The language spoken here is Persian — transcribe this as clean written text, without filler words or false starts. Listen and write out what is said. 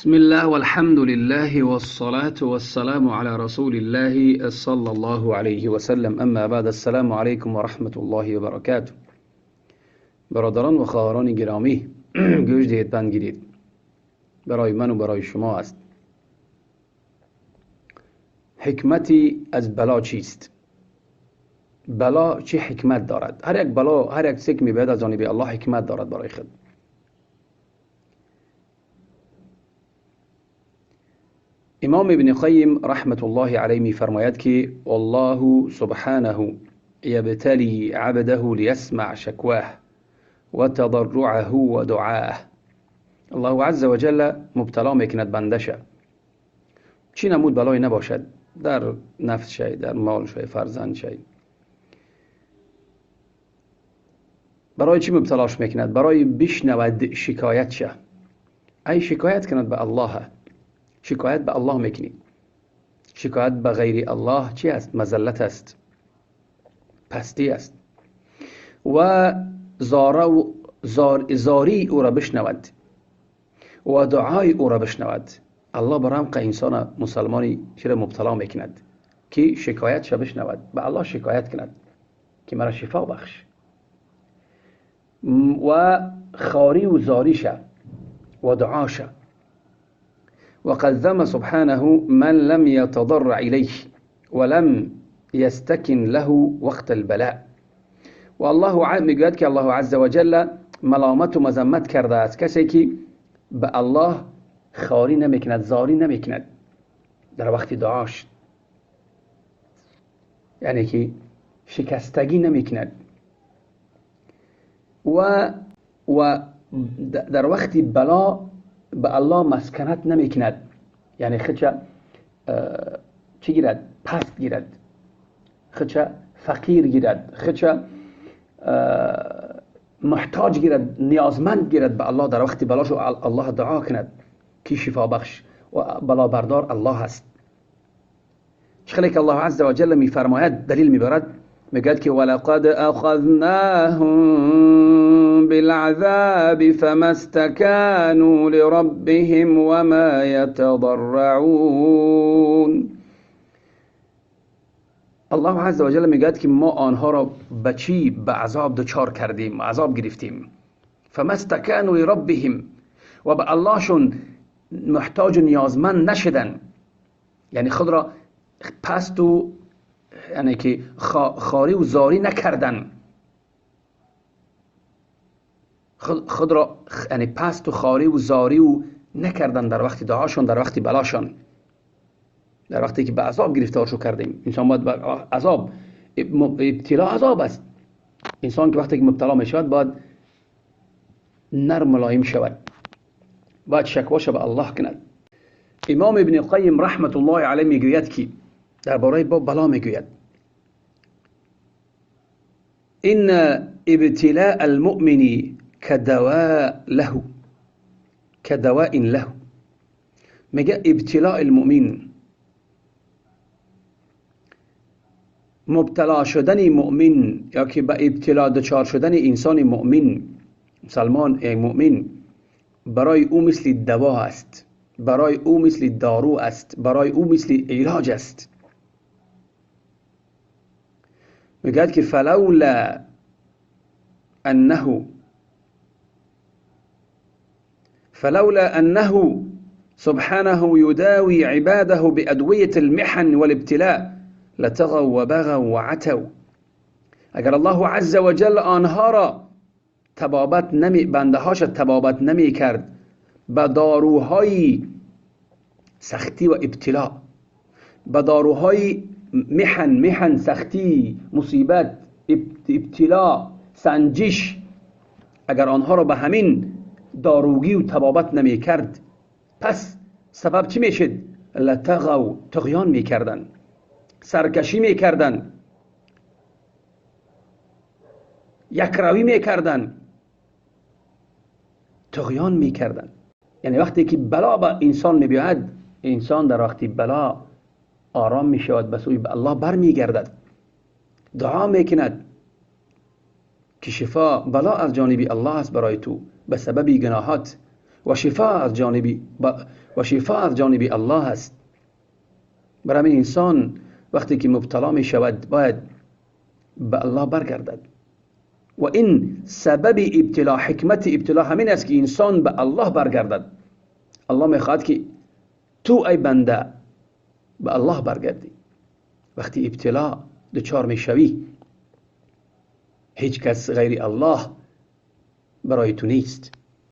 بسم الله والحمد لله والصلاة والسلام على رسول الله صلى الله عليه وسلم. اما بعد، السلام علیکم و رحمت الله و برکاته. برادران و خواهران گرامی، گوش دهید، پند گیرید. برای من و برای شما است. حکمتی از بلا چیست؟ بلا چه حکمت دارد؟ هر یک بلا، هر یک چیزی که میباید از جانب الله حکمت دارد برای خود. امام ابن قیم رحمت الله علیه می فرماید که والله سبحانه یبتلی عبده لیسمع شکواه و تضرعه و دعاه. الله عز و جل مبتلا میکند بندشه، چی نمود بلای نباشد، در نفس شد، در مال شد، فرزند شد. برای چی مبتلاش میکند؟ برای بشنود شکایت شه. ای شکایت کند به الله، شکایت به الله میکنی. شکایت به غیر الله چی است؟ مذلت است، پستی است. و زاری او را بشنود و دعای او را بشنود. الله برحمق انسان مسلمانی چرا مبتلا میکند که شکایت شه بشنود، به الله شکایت کند که مرا شفا بخش، و خاری و زاری شه و دعا شه. وقد ذم سبحانه من لم يتضرع إليه ولم يستكن له وقت البلاء. و الله میگوید که الله عز و جل ملامت و مذمت کرده است کسی که به الله خاری نمیکند، زاری نمیکند در وقت دعاش، یعنی که شکستگی نمیکند و در وقت بلا به الله مسکنت نمیکند، یعنی خودش چی گیرد؟ پست گیرد، خودش فقیر گیرد، خودش محتاج گیرد، نیازمند گیرد به الله. در وقت بلاش الله دعا کند که شفا بخش و بلا بردار الله است. چخلی که الله عز و جل میفرماید، دلیل میبرد، میگوید که ولقد اخذناهم بالعذاب فما استكانوا لربهم وما يتضرعون. الله عز و جل میگوید که ما آنها را به چی؟ به عذاب دچار کردیم، عذاب گرفتیم. فما استكانوا لربهم، و به اللهشون محتاج و نیازمند نشدن، یعنی خود را پست و یعنی که خاری و زاری نکردن، خود را یعنی پست و خاری و زاری و نکردن در وقت دعاشون، در وقت بلاشون، در وقتی که به عذاب گرفتارشو کردیم. انسان باید به عذاب، ابتلا عذاب است. انسان که وقتی که مبتلا می شود باید نرم ملایم شود، باید شکواش به الله کند. امام ابن قیم رحمت الله علیه میگوید که درباره بلا میگوید ان ابتلاء المؤمن كدواء له. میگه ابتلاء المؤمن، مبتلا شدن مؤمن یا که به ابتلا دچار شدن انسان مؤمن، مسلمان مؤمن، برای او مثل دوا است، برای او مثل دارو است، برای او مثل علاج است. میگوید که فلولا انه سبحانه يداوي عباده بأدوية المحن والابتلاء لطغوا وبغوا وعتوا. اگر الله عز و جل آنها را بندهاش تبابت نمی کرد با داروهای سختی و ابتلا، با داروهای محن سختی، مصیبت، ابتلا، سنجش، اگر آنها را به همین داروگی و تبابت نمی کرد، پس سبب چی می شد؟ لطغوا، طغیان می کردن، سرکشی می کردن، یکروی می کردن، طغیان می کردن. یعنی وقتی که بلا به انسان می بیاید، انسان در وقتی بلا آرام می شود، به سوی الله بر می گردد، دعا می کند که شفا بلا از جانب الله است برای تو به سبب گناهات و شفا از جانب الله است. برای انسان وقتی که مبتلا می شود باید به الله برگردد و این سبب ابتلا، حکمت ابتلا همین است که انسان به الله برگردد. الله میخواد که تو ای بنده به الله برگردی. وقتی ابتلا دچار میشوی هیچ کس غیر الله برای تو نیست.